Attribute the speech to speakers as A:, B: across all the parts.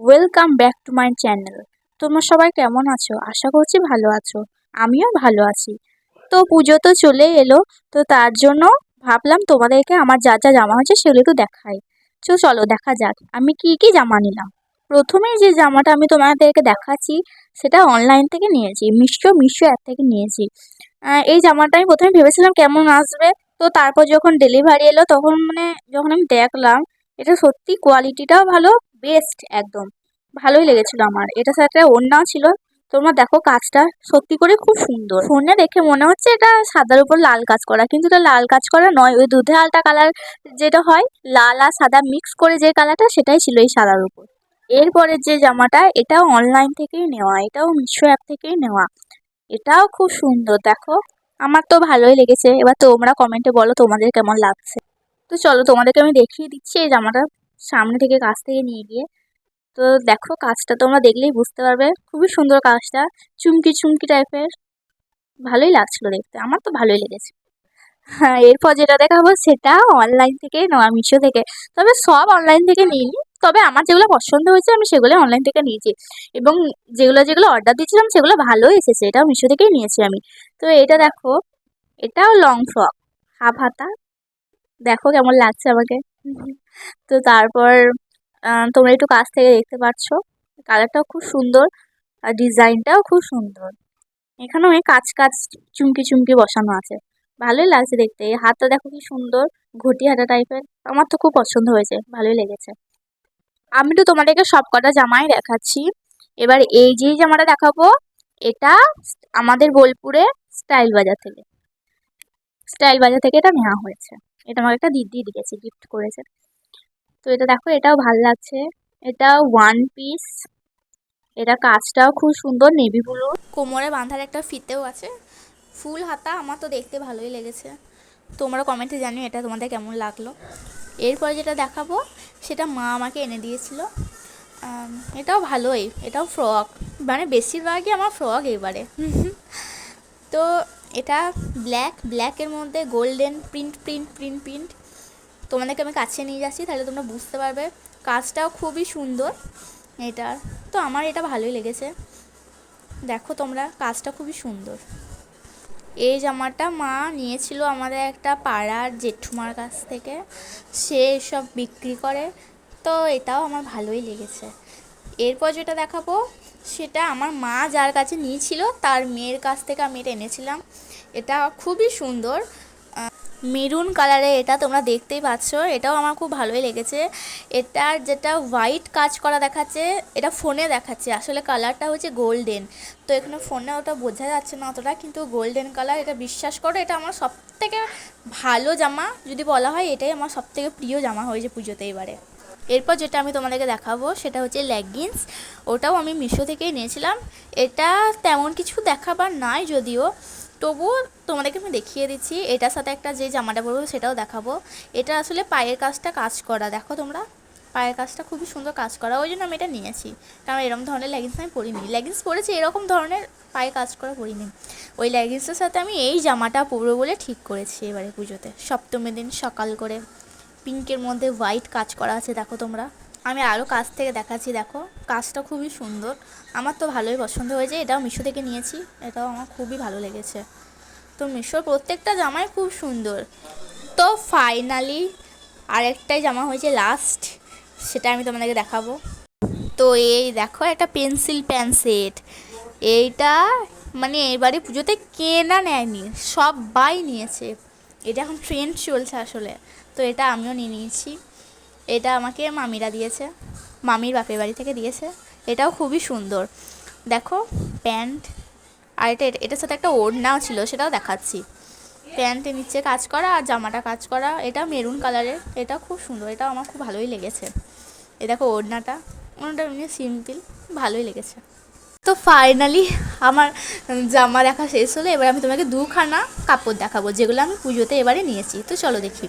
A: Welcome back to my channel. তোমরা সবাই কেমন আছো? আশা করছি ভালো আছো। আমিও ভালো আছি। তো পুজো তো চলে এলো, তো তার জন্য ভাবলাম তোমাদেরকে আমার যা যা জামা হয়েছে সেগুলো একটু দেখাই। তো চলো দেখা যাক আমি কি কি জামা নিলাম। প্রথমেই যে জামাটা আমি তোমাদেরকে দেখাচ্ছি সেটা অনলাইন থেকে নিয়েছি, মিশো অ্যাপ থেকে নিয়েছি। এই জামাটা আমি প্রথমে ভেবেছিলাম কেমন আসবে, তো তারপর যখন ডেলিভারি এলো তখন যখন আমি দেখলাম এটা সত্যি কোয়ালিটিটাও ভালো, বেস্ট একদম। ভালোই লেগেছিল আমার। এটার সাথে একটা ওড়নাও ছিল। তোমরা দেখো কাজটা সত্যি করে খুব সুন্দর। ফোনে দেখে মনে হচ্ছে এটা সাদার উপর লাল কাজ করা, কিন্তু এটা লাল কাজ করা নয়, ওই দুধে আলটা কালার যেটা হয়, লাল আর সাদা মিক্স করে যে কালারটা সেটাই ছিল এই সাদার উপর। এরপরের যে জামাটা এটাও অনলাইন থেকেই নেওয়া, এটাও মিশো অ্যাপ থেকেই নেওয়া। এটাও খুব সুন্দর দেখো। আমার তো ভালোই লেগেছে। এবার তোমরা কমেন্টে বলো তোমাদের কেমন লাগছে। তো চলো তোমাদেরকে আমি দেখিয়ে দিচ্ছি এই জামাটা সামনে থেকে কাছ থেকে নিয়ে গিয়ে। তো দেখো কাজটা তোমরা দেখলেই বুঝতে পারবে, খুবই সুন্দর কাজটা। চুমকি চুমকি টাইপের, ভালোই লাগছিল দেখতে, আমার তো ভালোই লেগেছে। হ্যাঁ, এরপর যেটা দেখাবো সেটা অনলাইন থেকে নেওয়া, মিশো থেকে। তবে সব অনলাইন থেকে নিইনি, তবে আমার যেগুলো পছন্দ হয়েছে আমি সেগুলো অনলাইন থেকে নিয়েছি। এবং যেগুলো যেগুলো অর্ডার দিয়েছিলাম সেগুলো ভালো এসেছে, এটাও মিশো থেকেই নিয়েছি আমি। তো এটা দেখো, এটাও লং ফ্রক, হাফ হাতা। দেখো কেমন লাগছে আমাকে। তো তারপর তোমরা একটু কাছ থেকে দেখতে পাচ্ছ, কালারটাও খুব সুন্দর আর ডিজাইনটাও খুব সুন্দর। এখানেও এই কাজ কাজ চুমকি চুমকি বসানো আছে, ভালোই লাগছে দেখতে। এই হাতটা দেখো কি সুন্দর, ঘটি হাতা টাইপের। আমার তো খুব পছন্দ হয়েছে, ভালোই লেগেছে। আমি তো তোমাদেরকে সব কটা জামাই দেখাচ্ছি। এবার এই যে জামাটা দেখাবো, এটা আমাদের বোলপুরে স্টাইল বাজার থেকে, এটা নেওয়া হয়েছে। এটা আমার একটা দিদি দিয়েছে, গিফট করেছে। তো এটা দেখো, এটাও ভাল লাগছে। এটা ওয়ান পিস, এটা কাজটাও খুব সুন্দর, নেভি ব্লু, কোমরে বাঁধার একটা ফিতেও আছে, ফুল হাতা। আমার তো দেখতে ভালোই লেগেছে। তোমরা কমেন্টে জানিও এটা তোমাদের কেমন লাগলো। এরপরে যেটা দেখাবো সেটা মা আমাকে এনে দিয়েছিল। এটাও ভালোই, এটাও ফ্রক, বেশিরভাগই আমার ফ্রক এবারে। তো এটা ব্ল্যাকের মধ্যে golden print print print print. তোমাদেরকে আমি কাছে নিয়ে যাচ্ছি, তাহলে তোমরা বুঝতে পারবে। কাজটাও খুবই সুন্দর এটার। তো আমার এটা ভালোই লেগেছে। দেখো তোমরা, কাজটা খুবই সুন্দর। এই জামাটা মা নিয়েছিল আমাদের একটা পাড়ার জেঠুমার কাছ থেকে, সে এসব বিক্রি করে। তো এটাও আমার ভালোই লেগেছে। এরপর যেটা দেখাবো সেটা আমার মা যার কাছে নিয়েছিল তার মেয়ের কাছ থেকে আমি এটা এনেছিলাম। এটা খুবই সুন্দর, মেরুন কালারে। এটা তোমরা দেখতেই পাচ্ছ, এটাও আমার খুব ভালোই লেগেছে। এটার যেটা হোয়াইট কাজ করা দেখাচ্ছে, এটা ফোনে দেখাচ্ছে, আসলে কালারটা হচ্ছে গোল্ডেন। তো এখানে ফোনে ওটা বোঝা যাচ্ছে না অতটা, কিন্তু গোল্ডেন কালার। এটা বিশ্বাস করো, এটা আমার সবথেকে ভালো জামা যদি বলা হয়, এটাই আমার সবথেকে প্রিয় জামা হয়েছে পুজোতে এবারে। এরপর যেটা আমি তোমাদেরকে দেখাবো সেটা হচ্ছে লেগিংস। ওটাও আমি মিশো থেকেই নিয়েছিলাম। এটা তেমন কিছু দেখাবার নাই যদিও, তবুও তোমাদেরকে আমি দেখিয়ে দিচ্ছি। এটার সাথে একটা যে জামাটা পরবো সেটাও দেখাবো। এটা আসলে পায়ের কাজটা কাজ করা, দেখো তোমরা, পায়ের কাজটা খুবই সুন্দর কাজ করা, ওই জন্য আমি এটা নিয়েছি। কারণ এরকম ধরনের লেগিংস আমি পরিনি, লেগিংস পরেছি এরকম ধরনের পায়ে কাজ করা পরিনি। ওই লেগিংসের সাথে আমি এই জামাটা পরবো বলে ঠিক করেছি এবারে পুজোতে, সপ্তমীর দিন সকাল করে। পিঙ্কের মধ্যে হোয়াইট কাজ করা আছে, দেখো তোমরা। আমি আরও কাছ থেকে দেখাচ্ছি, দেখো কাজটা খুবই সুন্দর। আমার তো ভালোই পছন্দ হয়েছে। এটাও মিশো থেকে নিয়েছি, এটাও আমার খুবই ভালো লেগেছে। তো মিশোর প্রত্যেকটা জামাই খুব সুন্দর। তো ফাইনালি আরেকটাই জামা হয়েছে লাস্ট, সেটা আমি তোমাদেরকে দেখাবো। তো এই দেখো, একটা পেন্সিল প্যান্ট সেট। এইটা এবারে পুজোতে কেনা নেয়নি, সবাই নিয়েছে। এটা এখন ট্রেন্ড চলছে আসলে। তো এটা আমিও নিয়ে নিয়েছি। এটা আমাকে মামিরা দিয়েছে, মামির বাপের বাড়ি থেকে দিয়েছে। এটাও খুবই সুন্দর। দেখো প্যান্ট, আর এটার সাথে একটা ওড়নাও ছিল, সেটাও দেখাচ্ছি। প্যান্টের নিচে কাজ করা আর জামাটা কাজ করা। এটা মেরুন কালারের, এটা খুব সুন্দর, এটা আমার খুব ভালোই লেগেছে। এ দেখো ওড়নাটা এমনি সিম্পল, ভালোই লেগেছে। তো ফাইনালি আমার জামা দেখা শেষ হলো। এবার আমি তোমাকে দুখানা কাপড় দেখাবো যেগুলো আমি পুজোতে এবারে নিয়েছি। তো চলো দেখি।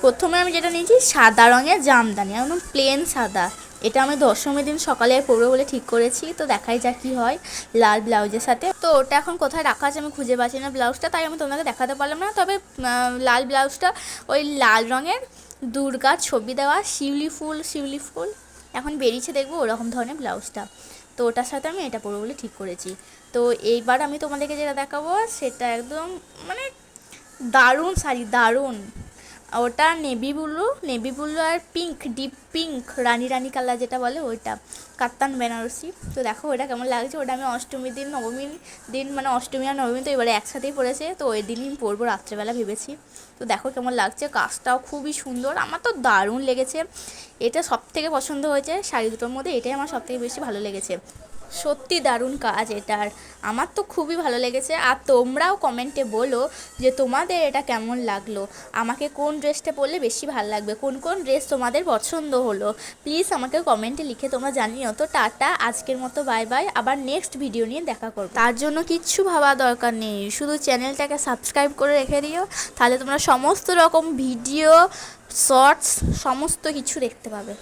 A: প্রথমে আমি যেটা নিয়েছি সাদা রঙের জামদানি, একদম প্লেন সাদা। এটা আমি দশমীর দিন সকালে পরবো বলে ঠিক করেছি। তো দেখাই যাক কী হয় লাল ব্লাউজের সাথে। তো ওটা এখন কোথায় রাখা আছে আমি খুঁজে পাচ্ছি না ব্লাউজটা, তাই আমি তোমাকে দেখাতে পারলাম না। তবে লাল ব্লাউজটা ওই লাল রঙের দুর্গার ছবি দেওয়া, শিউলি ফুল এখন বেরিয়েছে দেখবো ওরকম ধরনের ব্লাউজটা। তো ওটার সাথে আমি এটা পরবো বলে ঠিক করেছি। তো এইবার আমি তোমাদেরকে যেটা দেখাবো সেটা একদম মানে দারুণ শাড়ি, দারুণ। ওটা নেভি ব্লু আর পিঙ্ক, ডিপ পিঙ্ক, রানী রানী কালার যেটা বলে ওইটা, কাতান বেনারসি। তো দেখো ওটা কেমন লাগছে। ওটা আমি অষ্টমীর দিন, নবমীর দিন, মানে অষ্টমী আর নবমী তো এবারে একসাথেই পড়েছে, তো ওই দিনই আমি পরবো রাত্রেবেলা ভেবেছি। তো দেখো কেমন লাগছে, কাজটাও খুবই সুন্দর, আমার তো দারুণ লেগেছে। এটা সব থেকে পছন্দ হয়েছে শাড়ি দুটোর মধ্যে, এটাই আমার সব থেকে বেশি ভালো লেগেছে। সত্যি দারুণ কাজ এটার, আমার তো খুবই ভালো লেগেছে। আর তোমরাও কমেন্টে বলো যে তোমাদের এটা কেমন লাগলো, আমাকে কোন ড্রেসটা পরলে বেশি ভালো লাগবে, কোন কোন ড্রেস তোমাদের পছন্দ হলো, প্লিজ আমাকে কমেন্টে লিখে তোমরা জানিও। তো টাটা, আজকের মতো বাই বাই, আবার নেক্সট ভিডিও নিয়ে দেখা করবো। তার জন্য কিচ্ছু ভাবা দরকার নেই, শুধু চ্যানেলটাকে সাবস্ক্রাইব করে রেখে দিও, তাহলে তোমরা সমস্ত রকম ভিডিও, শর্টস সমস্ত কিছু দেখতে পাবে।